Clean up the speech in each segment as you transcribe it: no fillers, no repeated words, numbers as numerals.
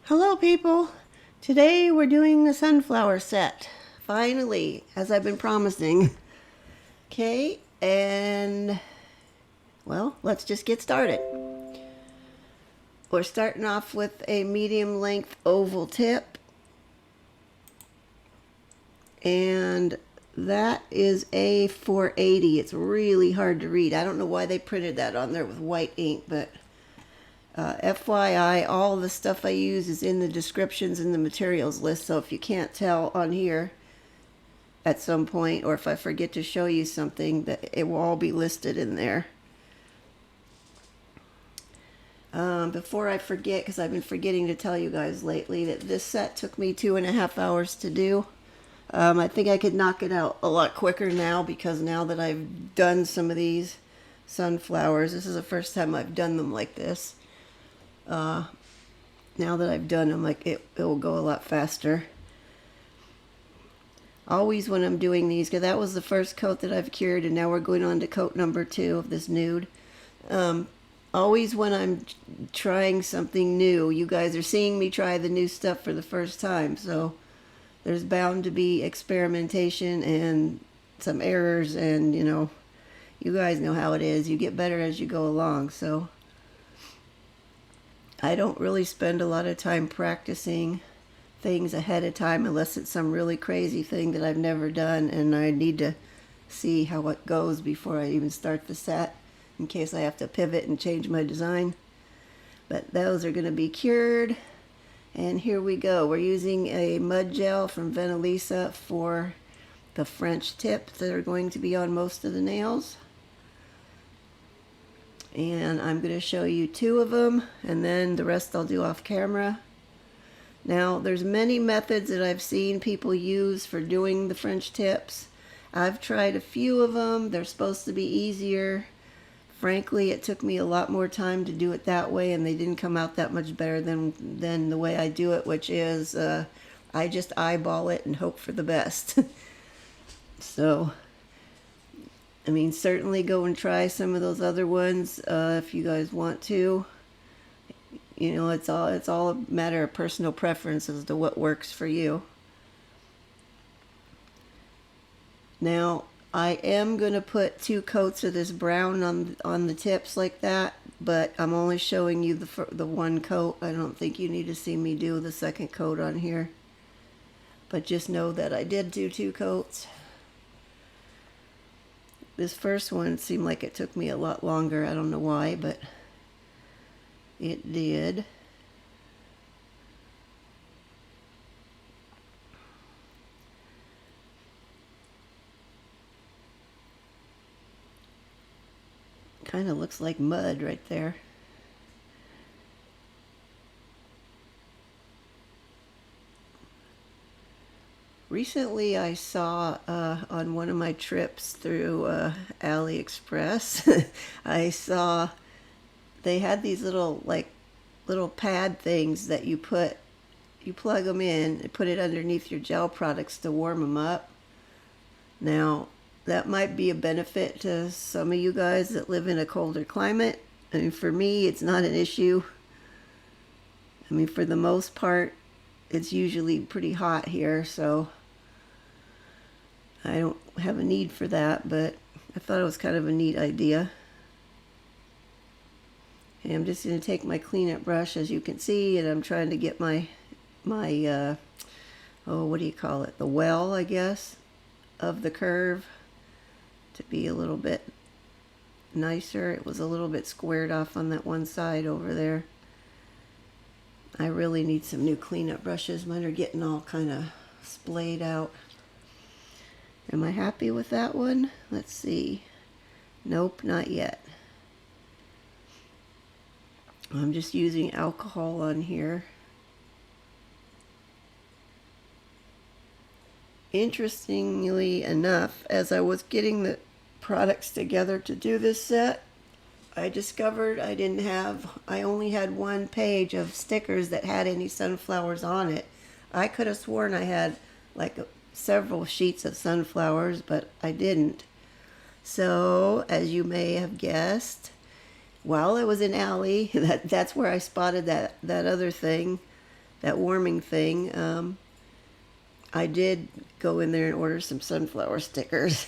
Hello people! Today we're doing the sunflower set. Finally, as I've been promising. Okay, and well, let's just get started. We're starting off with a medium length oval tip. And that is A480. It's really hard to read. I don't know why they printed that on there with white ink, but FYI, all the stuff I use is in the descriptions in the materials list, so if you can't tell on here at some point, or if I forget to show you something, that it will all be listed in there. Before I forget, because I've been forgetting to tell you guys lately, that this set took me 2.5 hours to do. I think I could knock it out a lot quicker now, because now that I've done some of these sunflowers, this is the first time I've done them like this. Now that I've done them, like it will go a lot faster. Always when I'm doing these, because that was the first coat that I've cured, and now we're going on to coat number 2 of this nude. Always when I'm trying something new, you guys are seeing me try the new stuff for the first time, so there's bound to be experimentation and some errors, and you guys know how it is. You get better as you go along, so I don't really spend a lot of time practicing things ahead of time unless it's some really crazy thing that I've never done and I need to see how it goes before I even start the set, in case I have to pivot and change my design. But those are going to be cured, and here we go. We're using a mud gel from Venalisa for the French tips that are going to be on most of the nails. And I'm going to show you 2 of them, and then the rest I'll do off camera. Now, there's many methods that I've seen people use for doing the French tips. I've tried a few of them. They're supposed to be easier. Frankly, it took me a lot more time to do it that way, and they didn't come out that much better than the way I do it, which is I just eyeball it and hope for the best. So, I mean, certainly go and try some of those other ones if you guys want to. It's all a matter of personal preference as to what works for you. Now, I am going to put 2 coats of this brown on the tips like that, but I'm only showing you the 1 coat. I don't think you need to see me do the 2nd coat on here. But just know that I did do 2 coats. This first one seemed like it took me a lot longer. I don't know why, but it did. Kind of looks like mud right there. Recently I saw on one of my trips through AliExpress, I saw they had these little pad things that you plug them in and put it underneath your gel products to warm them up. Now, that might be a benefit to some of you guys that live in a colder climate. I mean, for me, it's not an issue. I mean, for the most part, it's usually pretty hot here, so I don't have a need for that, but I thought it was kind of a neat idea. And I'm just going to take my cleanup brush, as you can see, and I'm trying to get my what do you call it? The well, I guess, of the curve to be a little bit nicer. It was a little bit squared off on that one side over there. I really need some new cleanup brushes. Mine are getting all kind of splayed out. Am I happy with that one? Let's see. Nope, not yet. I'm just using alcohol on here. Interestingly enough, as I was getting the products together to do this set, I discovered I only had 1 page of stickers that had any sunflowers on it. I could have sworn I had like several sheets of sunflowers, but I didn't. So, as you may have guessed, while I was in Ali, that's where I spotted that other thing. that warming thing. I did go in there and order some sunflower stickers.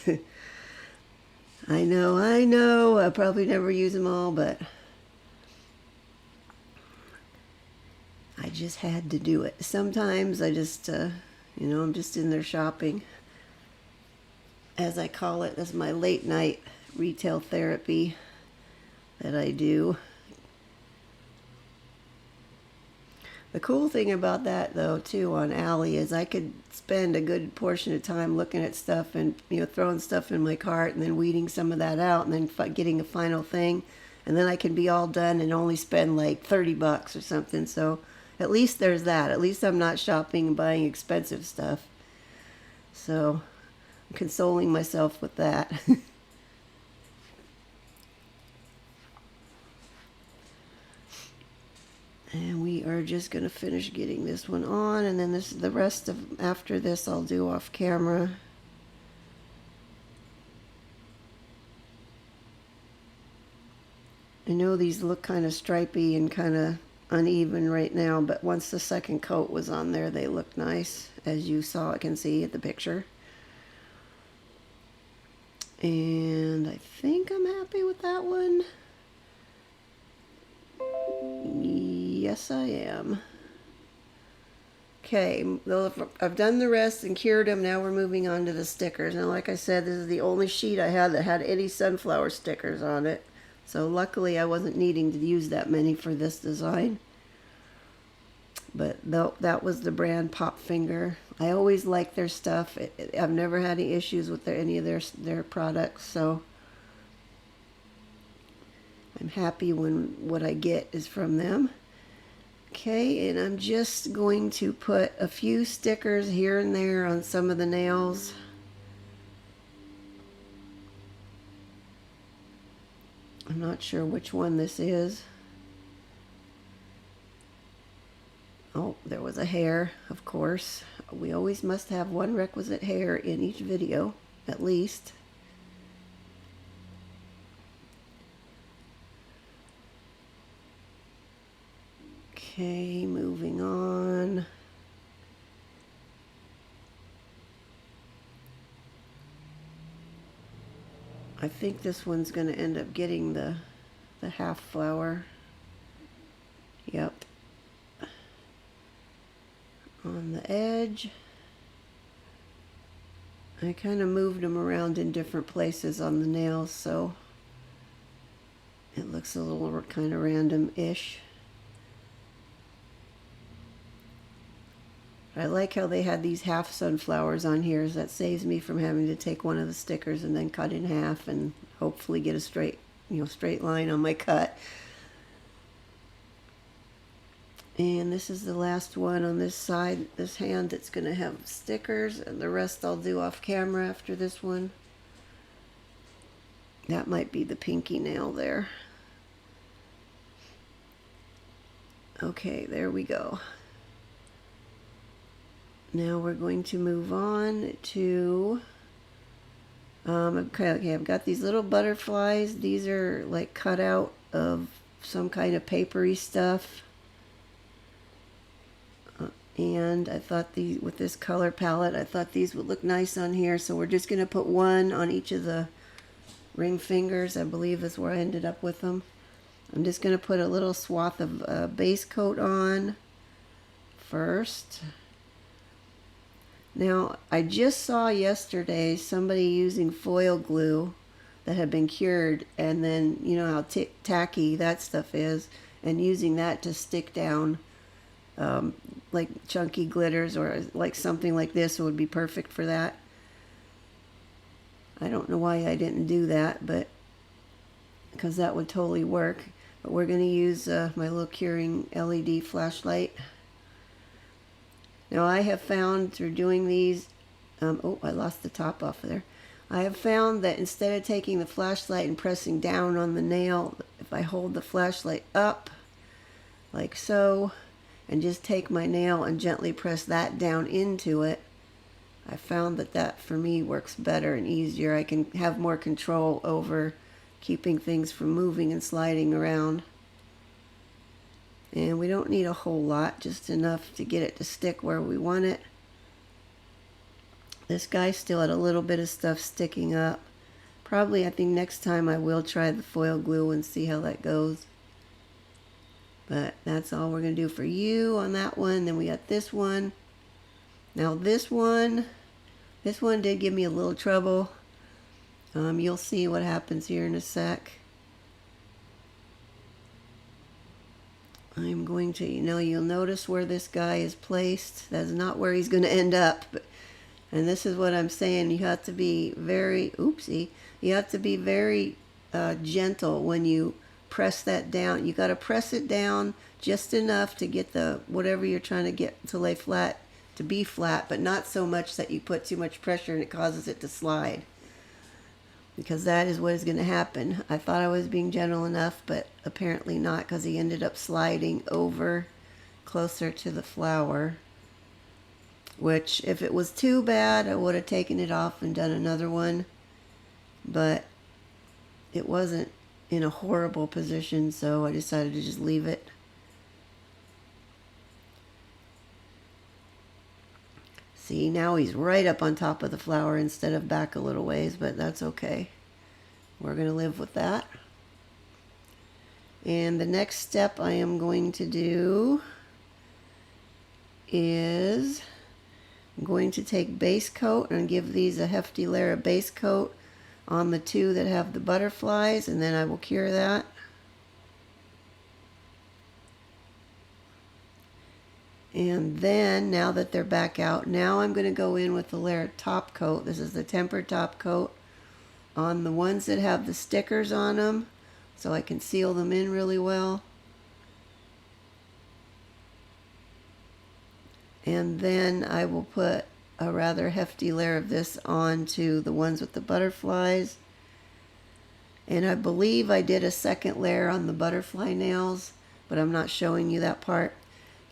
I know, I'll probably never use them all, but I just had to do it. Sometimes I just, I'm just in there shopping. As I call it, that's my late night retail therapy that I do. The cool thing about that, though, too, on Ally is I could spend a good portion of time looking at stuff and, throwing stuff in my cart and then weeding some of that out and then getting a final thing. And then I can be all done and only spend like $30 or something. So at least there's that. At least I'm not shopping and buying expensive stuff. So I'm consoling myself with that. And we are just going to finish getting this one on, and then the rest of after this I'll do off camera. I know these look kind of stripy and kind of uneven right now, but once the second coat was on there, they look nice, as you can see at the picture. And I think I'm happy with that one. Yes, I am. Okay, I've done the rest and cured them. Now we're moving on to the stickers. Now, like I said, this is the only sheet I had that had any sunflower stickers on it. So luckily I wasn't needing to use that many for this design. But that was the brand Pop Finger. I always like their stuff. I've never had any issues with any of their products, so I'm happy when what I get is from them. Okay, and I'm just going to put a few stickers here and there on some of the nails. I'm not sure which one this is. Oh, there was a hair, of course. We always must have one requisite hair in each video, at least. Okay, moving on. I think this one's going to end up getting the half flower. Yep. On the edge. I kind of moved them around in different places on the nails, so it looks a little kind of random-ish. I like how they had these half sunflowers on here. That saves me from having to take one of the stickers and then cut in half and hopefully get a straight line on my cut. And this is the last one on this side, this hand that's going to have stickers, and the rest I'll do off camera after this one. That might be the pinky nail there. Okay, there we go. Now we're going to move on to, okay, I've got these little butterflies. These are like cut out of some kind of papery stuff. And I thought with this color palette, I thought these would look nice on here. So we're just going to put one on each of the ring fingers. I believe that's where I ended up with them. I'm just going to put a little swath of base coat on first. Now, I just saw yesterday somebody using foil glue that had been cured, and then, you know how tacky that stuff is, and using that to stick down like chunky glitters, or like something like this would be perfect for that. I don't know why I didn't do that, but because that would totally work. But we're going to use my little curing LED flashlight. Now I have found through doing these, oh, I lost the top off of there. I have found that instead of taking the flashlight and pressing down on the nail, if I hold the flashlight up, like so, and just take my nail and gently press that down into it, I found that for me works better and easier. I can have more control over keeping things from moving and sliding around. And we don't need a whole lot, just enough to get it to stick where we want it. This guy still had a little bit of stuff sticking up. Probably, I think next time I will try the foil glue and see how that goes. But that's all we're going to do for you on that one. Then we got this one. Now this one did give me a little trouble. You'll see what happens here in a sec. I'm going to, you'll notice where this guy is placed. That's not where he's going to end up. And this is what I'm saying. You have to be very, you have to be very gentle when you press that down. You got to press it down just enough to get the, whatever you're trying to get to lay flat, to be flat, but not so much that you put too much pressure and it causes it to slide. Because that is what is going to happen. I thought I was being gentle enough, but apparently not, because he ended up sliding over closer to the flower. Which, if it was too bad, I would have taken it off and done another one. But it wasn't in a horrible position, so I decided to just leave it. See, now he's right up on top of the flower instead of back a little ways, but that's okay. We're going to live with that. And the next step I am going to do is I'm going to take base coat and give these a hefty layer of base coat on the two that have the butterflies, and then I will cure that. And then, now that they're back out, now I'm going to go in with the layer of top coat. This is the tempered top coat on the ones that have the stickers on them, so I can seal them in really well. And then I will put a rather hefty layer of this onto the ones with the butterflies. And I believe I did a second layer on the butterfly nails, but I'm not showing you that part.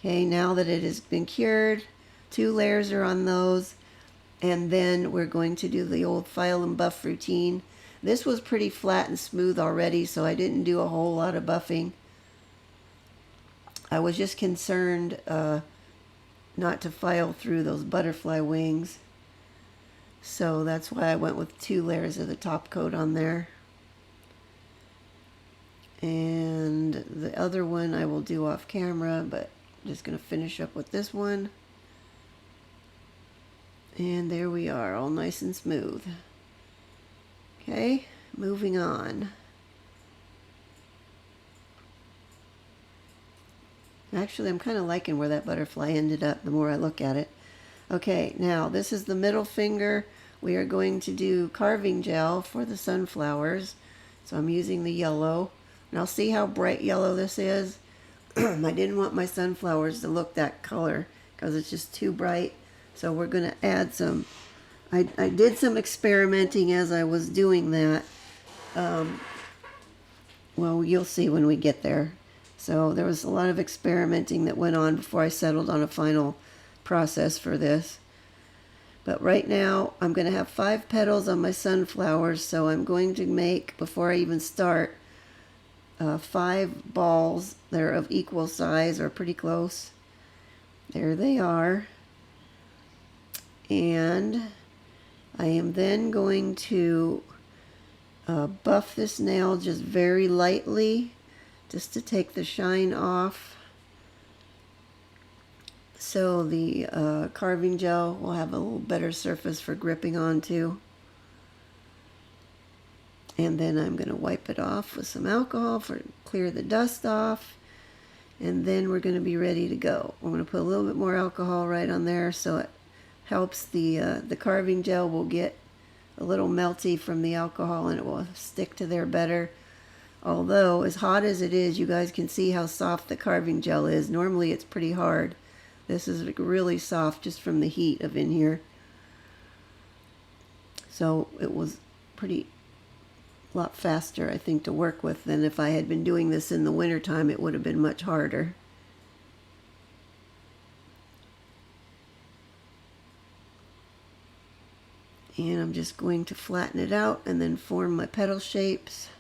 Okay, now that it has been cured, 2 layers are on those, and then we're going to do the old file and buff routine. This was pretty flat and smooth already, so I didn't do a whole lot of buffing. I was just concerned not to file through those butterfly wings, so that's why I went with 2 layers of the top coat on there. And the other one I will do off camera, but I'm just going to finish up with this one. And there we are, all nice and smooth. Okay, moving on. Actually, I'm kind of liking where that butterfly ended up the more I look at it. Okay, now this is the middle finger. We are going to do carving gel for the sunflowers. So I'm using the yellow. And I'll see how bright yellow this is. I didn't want my sunflowers to look that color because it's just too bright. So we're going to add some. I did some experimenting as I was doing that. Well, you'll see when we get there. So there was a lot of experimenting that went on before I settled on a final process for this. But right now, I'm going to have 5 petals on my sunflowers, so I'm going to make, before I even start, 5 balls that are of equal size or pretty close. There they are. And I am then going to buff this nail just very lightly, just to take the shine off, so the carving gel will have a little better surface for gripping onto. And then I'm going to wipe it off with some alcohol for clear the dust off, and then we're going to be ready to go. I'm going to put a little bit more alcohol right on there so it helps the carving gel will get a little melty from the alcohol and it will stick to there better. Although, as hot as it is, you guys can see how soft the carving gel is. Normally it's pretty hard. This is really soft just from the heat of in here. So it was pretty a lot faster, I think, to work with than if I had been doing this in the wintertime. It would have been much harder. And I'm just going to flatten it out and then form my petal shapes.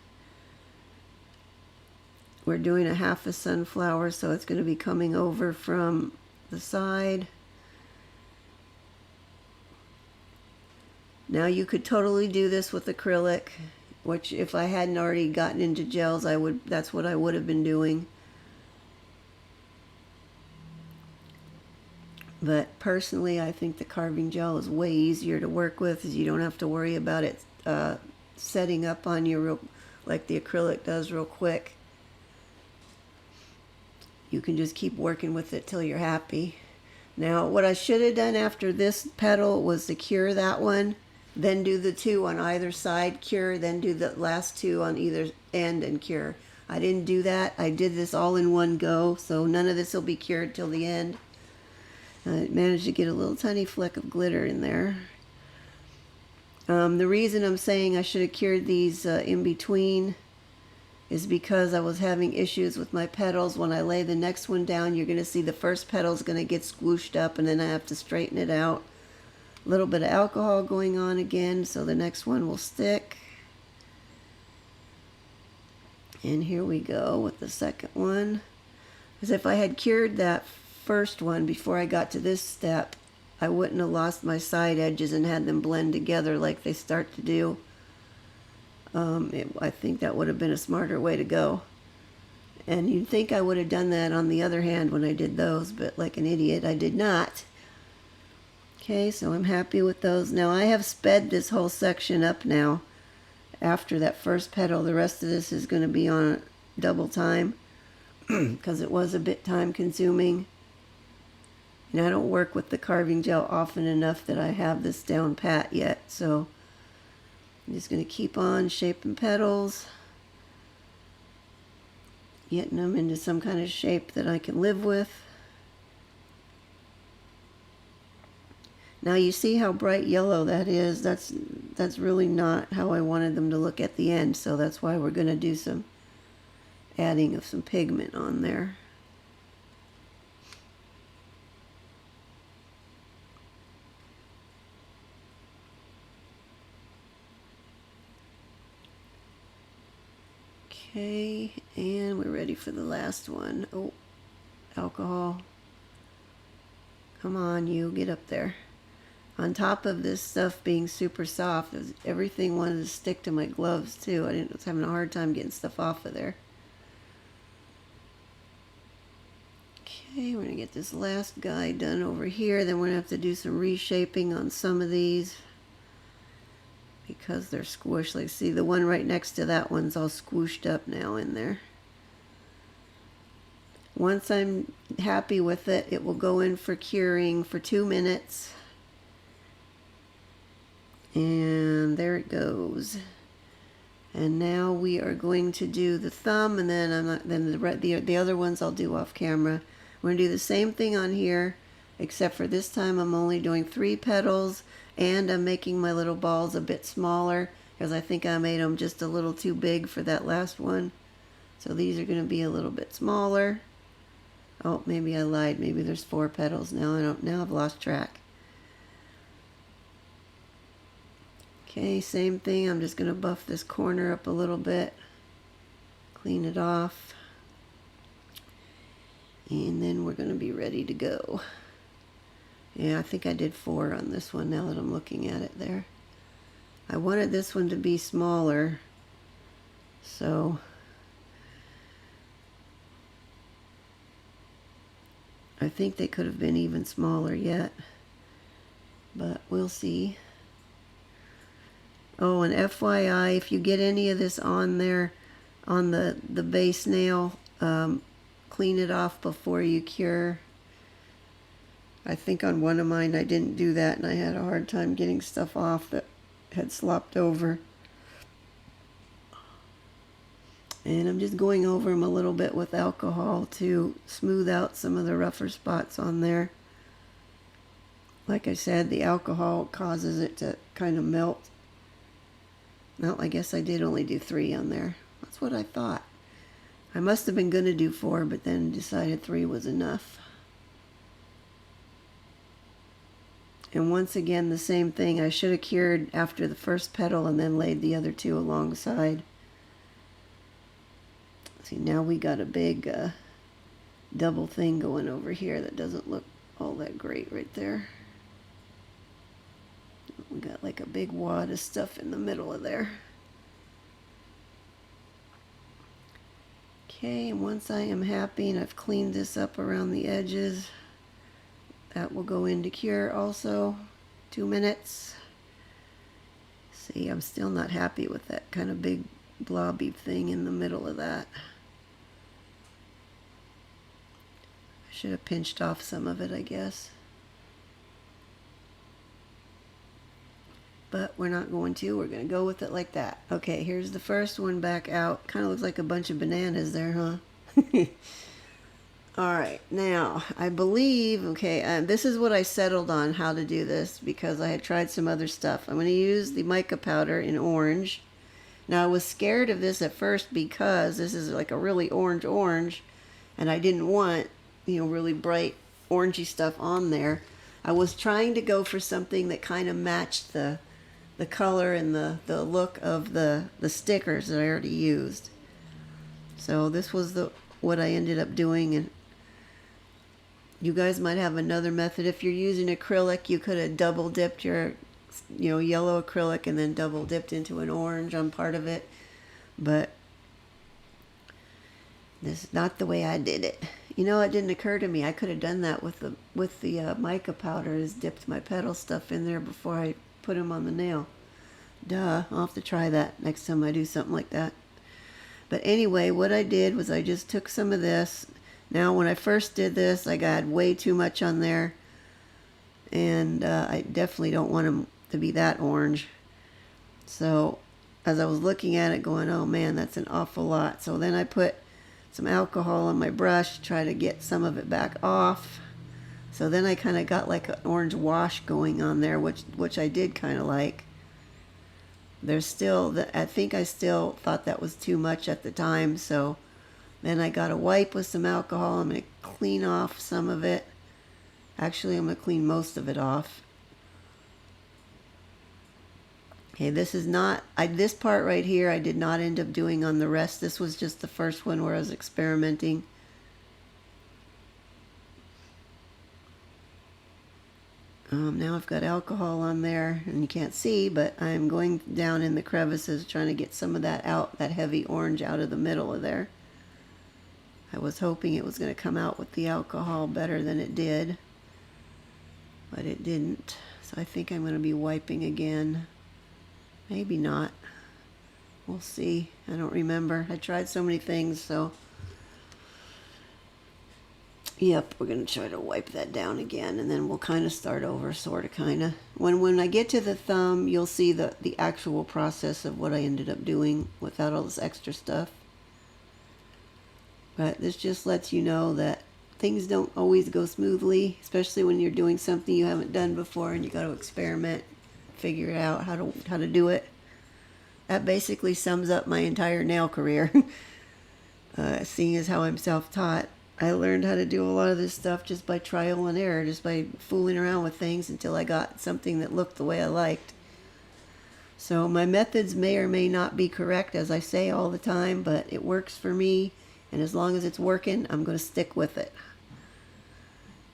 we're doing a half a sunflower, so it's going to be coming over from the side. Now you could totally do this with acrylic, which if I hadn't already gotten into gels, that's what I would have been doing. But personally, I think the carving gel is way easier to work with, as you don't have to worry about it setting up on you like the acrylic does real quick. You can just keep working with it till you're happy. Now, what I should have done after this petal was to cure that one, then do the two on either side, cure, then do the last two on either end and cure. I didn't do that. I did this all in one go, so none of this will be cured till the end. I managed to get a little tiny fleck of glitter in there. The reason I'm saying I should have cured these in between is because I was having issues with my petals. When I lay the next one down, you're going to see the first petal is going to get squooshed up, and then I have to straighten it out. A little bit of alcohol going on again, so the next one will stick. And here we go with the second one. As if I had cured that first one before I got to this step, I wouldn't have lost my side edges and had them blend together like they start to do. I think that would have been a smarter way to go. And you'd think I would have done that on the other hand when I did those, but like an idiot, I did not. Okay, so I'm happy with those. Now I have sped this whole section up now. After that first petal, the rest of this is going to be on double time because it was a bit time consuming. And I don't work with the carving gel often enough that I have this down pat yet, so I'm just going to keep on shaping petals, getting them into some kind of shape that I can live with. Now you see how bright yellow that is. That's really not how I wanted them to look at the end, so that's why we're going to do some adding of some pigment on there. Okay, and we're ready for the last one. Oh, alcohol. Come on, you, get up there. On top of this stuff being super soft, everything wanted to stick to my gloves too. I was having a hard time getting stuff off of there. Okay, we're going to get this last guy done over here. Then we're going to have to do some reshaping on some of these because they're squished. Like, see, the one right next to that one's all squished up now in there. Once I'm happy with it, it will go in for curing for 2 minutes. And there it goes. And now we are going to do the thumb, and then the other ones I'll do off camera. We're going to do the same thing on here, except for this time I'm only doing 3 petals, and I'm making my little balls a bit smaller because I think I made them just a little too big for that last one. So these are going to be a little bit smaller. Oh, maybe I lied. Maybe there's 4 petals now. Now I've lost track. Okay, same thing. I'm just going to buff this corner up a little bit. Clean it off. And then we're going to be ready to go. Yeah, I think I did 4 on this one now that I'm looking at it there. I wanted this one to be smaller, so I think they could have been even smaller yet, but we'll see. Oh, and FYI, if you get any of this on there, on the base nail, clean it off before you cure. I think on one of mine I didn't do that, and I had a hard time getting stuff off that had slopped over. And I'm just going over them a little bit with alcohol to smooth out some of the rougher spots on there. Like I said, the alcohol causes it to kind of melt. No, I guess I did only do 3 on there. That's what I thought. I must have been going to do 4, but then decided 3 was enough. And once again, the same thing. I should have cured after the first petal and then laid the other 2 alongside. See, now we got a big double thing going over here that doesn't look all that great right there. We got like a big wad of stuff in the middle of there. Okay, and once I am happy and I've cleaned this up around the edges, that will go into cure also. 2 minutes. See, I'm still not happy with that kind of big blobby thing in the middle of that. I should have pinched off some of it, I guess. But we're not going to. We're going to go with it like that. Okay, here's the first one back out. Kind of looks like a bunch of bananas there, huh? Alright, now, I believe, okay, this is what I settled on how to do this because I had tried some other stuff. I'm going to use the mica powder in orange. Now, I was scared of this at first because this is like a really orange, and I didn't want, really bright orangey stuff on there. I was trying to go for something that kind of matched the color and the look of the stickers that I already used. So this was what I ended up doing, and you guys might have another method. If you're using acrylic, you could have double dipped your yellow acrylic and then double dipped into an orange on part of it, but this is not the way I did it. It didn't occur to me I could have done that with the mica powder, is dipped my petal stuff in there before I put them on the nail. Duh, I'll have to try that next time I do something like that. But anyway, what I did was I just took some of this. Now, when I first did this, I got way too much on there, and I definitely don't want them to be that orange. So, as I was looking at it going, oh man, that's an awful lot. So then I put some alcohol on my brush, try to get some of it back off. So then I kind of got like an orange wash going on there, which I did kind of like. There's still, I think I still thought that was too much at the time, so then I got a wipe with some alcohol. I'm going to clean off some of it. Actually, I'm going to clean most of it off. Okay, this is not, this part right here I did not end up doing on the rest. This was just the first one where I was experimenting. Now I've got alcohol on there, and you can't see, but I'm going down in the crevices trying to get some of that out, that heavy orange out of the middle of there. I was hoping it was going to come out with the alcohol better than it did, but it didn't. So I think I'm going to be wiping again. Maybe not. We'll see. I don't remember. I tried so many things, so yep, we're going to try to wipe that down again, and then we'll kind of start over, sort of, kind of. When I get to the thumb, you'll see the actual process of what I ended up doing without all this extra stuff. But this just lets you know that things don't always go smoothly, especially when you're doing something you haven't done before and you got to experiment, figure out how to do it. That basically sums up my entire nail career. Seeing as how I'm self-taught, I learned how to do a lot of this stuff just by trial and error, just by fooling around with things until I got something that looked the way I liked. So my methods may or may not be correct, as I say all the time, but it works for me, and as long as it's working, I'm going to stick with it.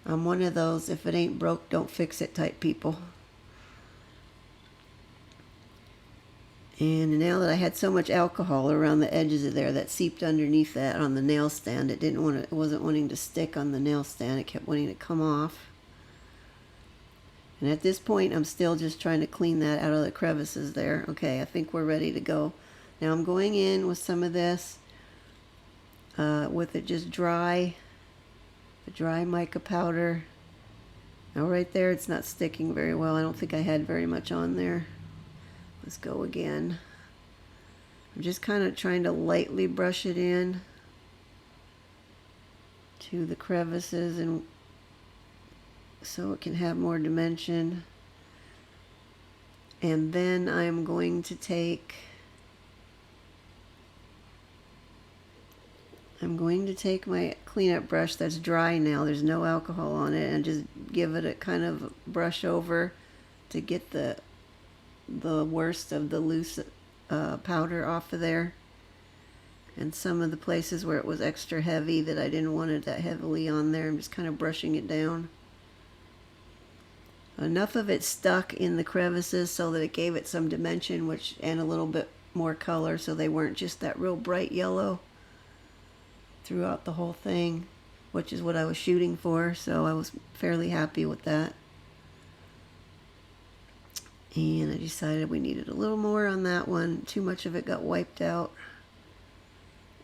I'm one of those, if it ain't broke, don't fix it type people. And now that I had so much alcohol around the edges of there that seeped underneath that on the nail stand, it wasn't wanting to stick on the nail stand. It kept wanting to come off. And at this point, I'm still just trying to clean that out of the crevices there. Okay, I think we're ready to go. Now I'm going in with some of this, with it just dry, the dry mica powder. Now right there, it's not sticking very well. I don't think I had very much on there. Let's go again. I'm just kind of trying to lightly brush it in to the crevices, and so it can have more dimension. And then I'm going to take my cleanup brush that's dry now, there's no alcohol on it, and just give it a kind of brush over to get the worst of the loose powder off of there. And some of the places where it was extra heavy that I didn't want it that heavily on there, I'm just kind of brushing it down. Enough of it stuck in the crevices so that it gave it some dimension, and a little bit more color, so they weren't just that real bright yellow throughout the whole thing, which is what I was shooting for, so I was fairly happy with that. And I decided we needed a little more on that one. Too much of it got wiped out.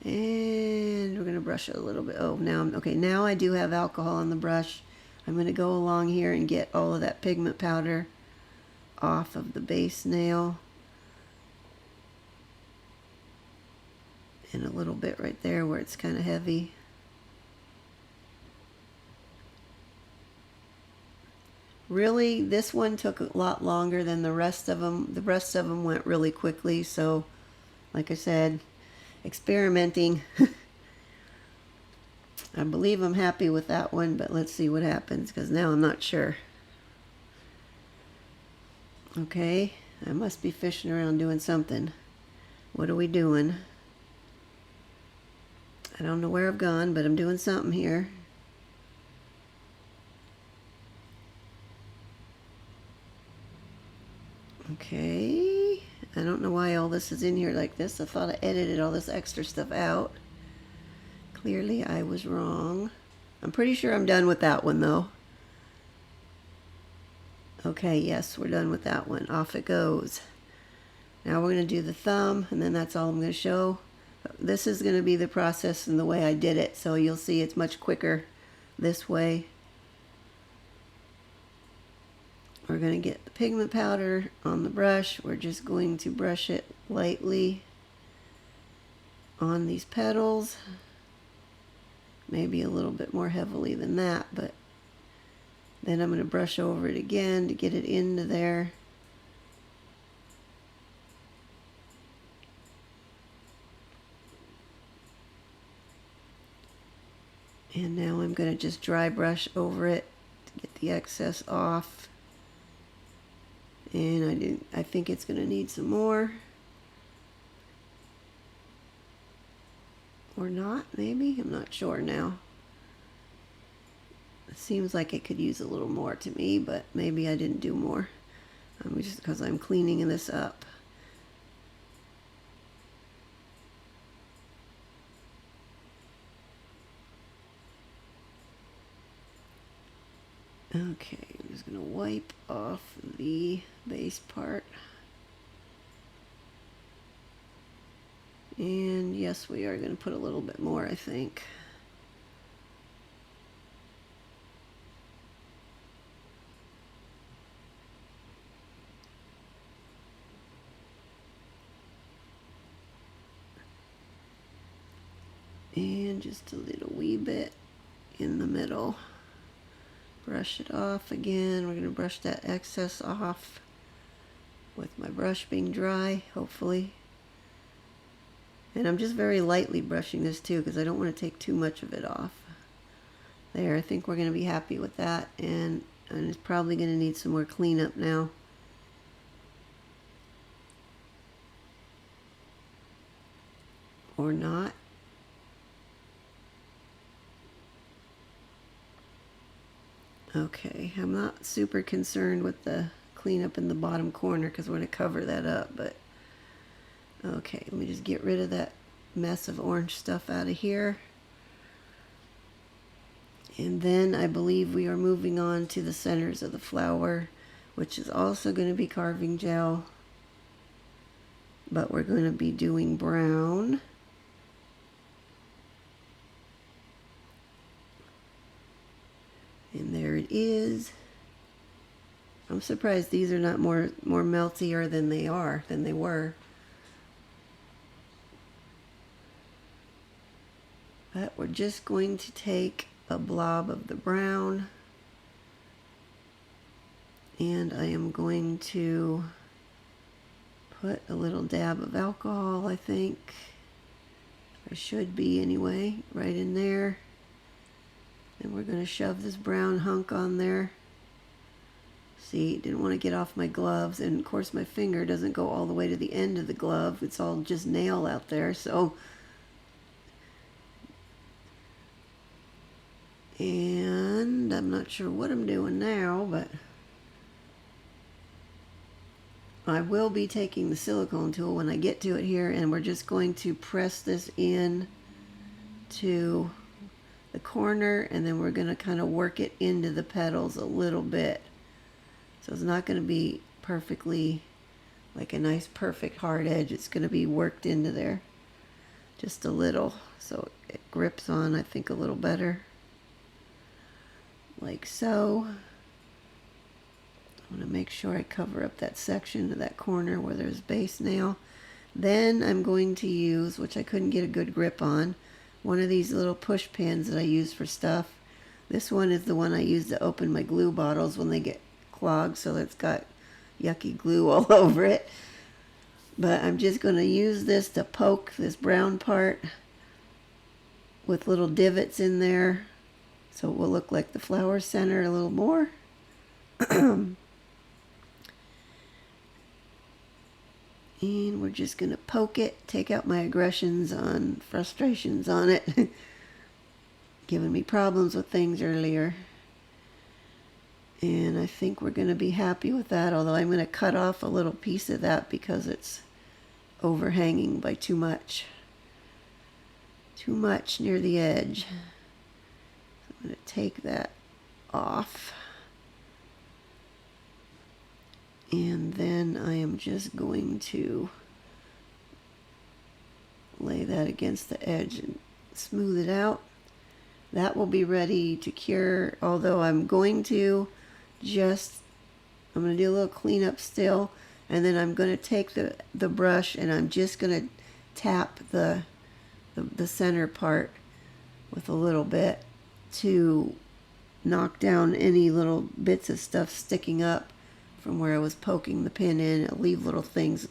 And we're going to brush it a little bit. Oh, now I do have alcohol on the brush. I'm going to go along here and get all of that pigment powder off of the base nail. And a little bit right there where it's kind of heavy. Really, this one took a lot longer than the rest of them. The rest of them went really quickly, so like I said, experimenting. I believe I'm happy with that one, but let's see what happens, because now I'm not sure. Okay, I must be fishing around doing something. What are we doing? I don't know where I've gone, but I'm doing something here. Okay, I don't know why all this is in here like this. I thought I edited all this extra stuff out. Clearly I was wrong. I'm pretty sure I'm done with that one though. Okay, yes, we're done with that one. Off it goes. Now we're going to do the thumb, and then that's all I'm going to show. This is going to be the process and the way I did it, so you'll see it's much quicker this way. We're going to get the pigment powder on the brush. We're just going to brush it lightly on these petals. Maybe a little bit more heavily than that, but then I'm going to brush over it again to get it into there. And now I'm going to just dry brush over it to get the excess off. And I think it's going to need some more. Or not, maybe? I'm not sure now. It seems like it could use a little more to me, but maybe I didn't do more. Just because I'm cleaning this up. Okay, I'm just going to wipe off the base part. And yes, we are going to put a little bit more, I think. And just a little wee bit in the middle. Brush it off again. We're going to brush that excess off with my brush being dry, hopefully. And I'm just very lightly brushing this too, because I don't want to take too much of it off. There, I think we're going to be happy with that. And it's probably going to need some more cleanup now. Or not. Okay, I'm not super concerned with the cleanup in the bottom corner because we're going to cover that up, but okay, let me just get rid of that mess of orange stuff out of here. And then I believe we are moving on to the centers of the flower, which is also going to be carving gel, but we're going to be doing brown. And there it is. I'm surprised these are not more meltier than they were. But we're just going to take a blob of the brown, and I am going to put a little dab of alcohol, I think. I should be anyway, right in there. And we're going to shove this brown hunk on there. See, didn't want to get off my gloves, and of course my finger doesn't go all the way to the end of the glove. It's all just nail out there, so And I'm not sure what I'm doing now, but I will be taking the silicone tool when I get to it here, and we're just going to press this in to the corner, and then we're going to kind of work it into the petals a little bit. So it's not going to be perfectly like a nice perfect hard edge. It's going to be worked into there just a little, so it grips on, I think, a little better, like so. I'm going to make sure I cover up that section of that corner where there's base nail. Then I'm going to use, which I couldn't get a good grip on, one of these little push pins that I use for stuff. This one is the one I use to open my glue bottles when they get clogged, so it's got yucky glue all over it. But I'm just going to use this to poke this brown part with little divots in there, so it will look like the flower center a little more. And we're just going to poke it, take out my aggressions on, frustrations on it, giving me problems with things earlier. And I think we're going to be happy with that, although I'm going to cut off a little piece of that because it's overhanging by too much. Too much near the edge. So I'm going to take that off. And then I am just going to lay that against the edge and smooth it out. That will be ready to cure, although I'm going to do a little cleanup still, and then I'm going to take the brush and I'm just going to tap the center part with a little bit to knock down any little bits of stuff sticking up from where I was poking the pin in. It'll leave little things,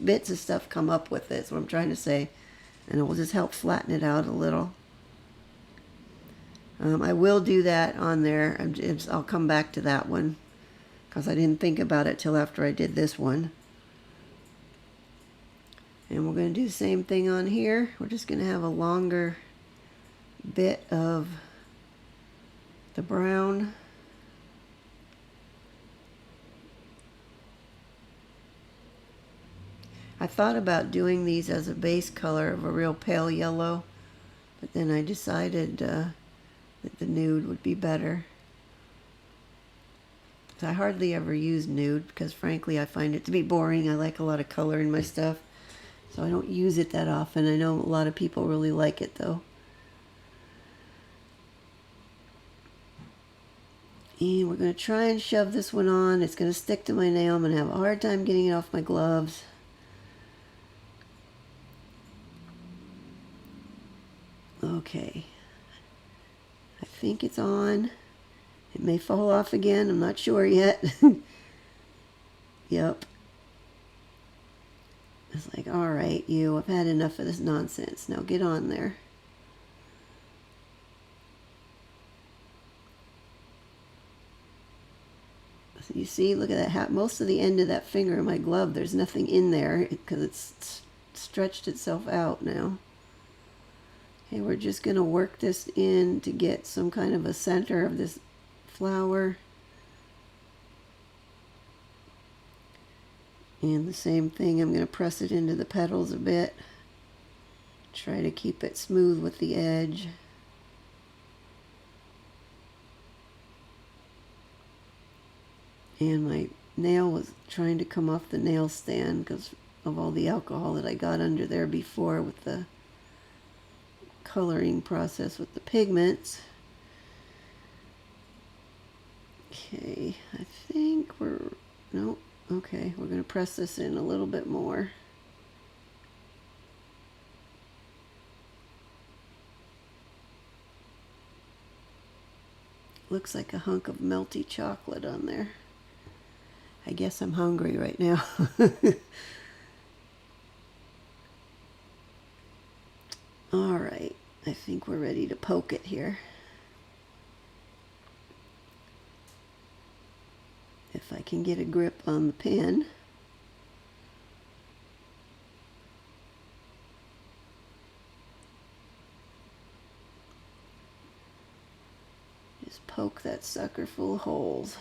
bits of stuff come up with it, is what I'm trying to say, and it will just help flatten it out a little. I will do that on there. I'll come back to that one because I didn't think about it till after I did this one. And we're going to do the same thing on here. We're just going to have a longer bit of the brown. I thought about doing these as a base color of a real pale yellow, but then I decided that the nude would be better. I hardly ever use nude because frankly I find it to be boring. I like a lot of color in my stuff, so I don't use it that often. I know a lot of people really like it though. And we're going to try and shove this one on. It's going to stick to my nail. I'm going to have a hard time getting it off my gloves. Okay, I think it's on. It may fall off again, I'm not sure yet. Yep. It's like, all right, I've had enough of this nonsense. Now get on there. So you see, look at that. Most of the end of that finger in my glove, there's nothing in there because it's stretched itself out now. Okay, we're just going to work this in to get some kind of a center of this flower. And the same thing, I'm going to press it into the petals a bit. Try to keep it smooth with the edge. And my nail was trying to come off the nail stand because of all the alcohol that I got under there before with the coloring process with the pigments. Okay, I think nope, okay, we're going to press this in a little bit more. Looks like a hunk of melty chocolate on there. I guess I'm hungry right now. All right, I think we're ready to poke it here. If I can get a grip on the pen. Just poke that sucker full of holes.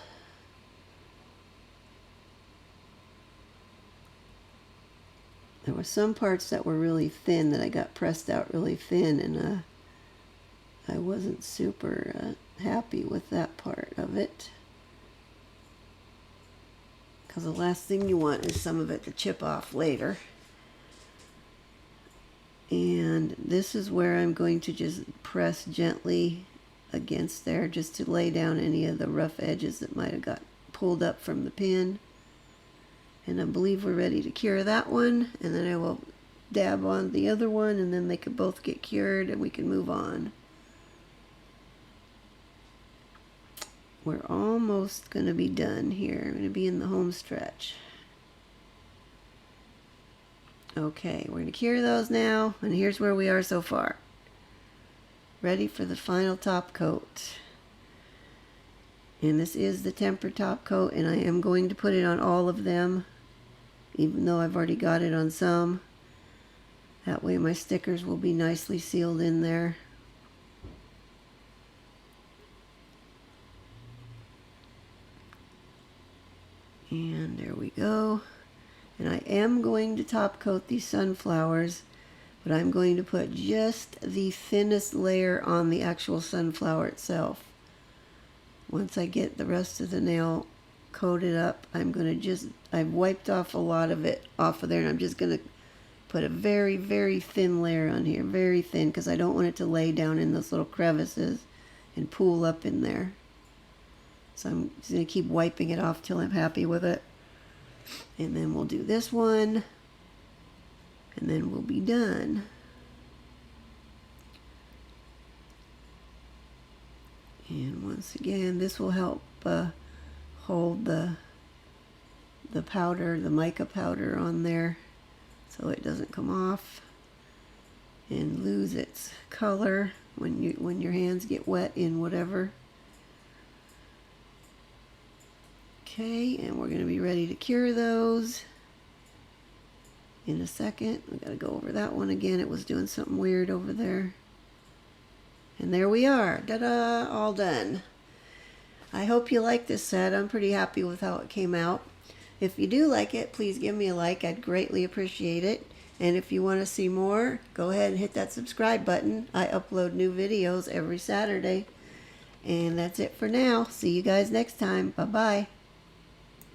There were some parts that were really thin that I got pressed out really thin, and I wasn't super happy with that part of it. Because the last thing you want is some of it to chip off later. And this is where I'm going to just press gently against there just to lay down any of the rough edges that might have got pulled up from the pin. And I believe we're ready to cure that one, and then I will dab on the other one, and then they could both get cured and we can move on. We're almost going to be done here. I'm going to be in the home stretch. Okay, we're going to cure those now, and here's where we are so far. Ready for the final top coat. And this is the temper top coat, and I am going to put it on all of them, even though I've already got it on some. That way my stickers will be nicely sealed in there. And there we go. And I am going to top coat these sunflowers, but I'm going to put just the thinnest layer on the actual sunflower itself. Once I get the rest of the nail coated up, I've wiped off a lot of it off of there, and I'm just going to put a very, very thin layer on here, very thin, because I don't want it to lay down in those little crevices and pool up in there. So I'm just going to keep wiping it off till I'm happy with it. And then we'll do this one, and then we'll be done. And once again, this will help hold the powder, the mica powder on there, so it doesn't come off and lose its color when your hands get wet in whatever. Okay, and we're going to be ready to cure those in a second. We got to go over that one again. It was doing something weird over there. And there we are. Ta-da! All done. I hope you like this set. I'm pretty happy with how it came out. If you do like it, please give me a like. I'd greatly appreciate it. And if you want to see more, go ahead and hit that subscribe button. I upload new videos every Saturday. And that's it for now. See you guys next time. Bye-bye.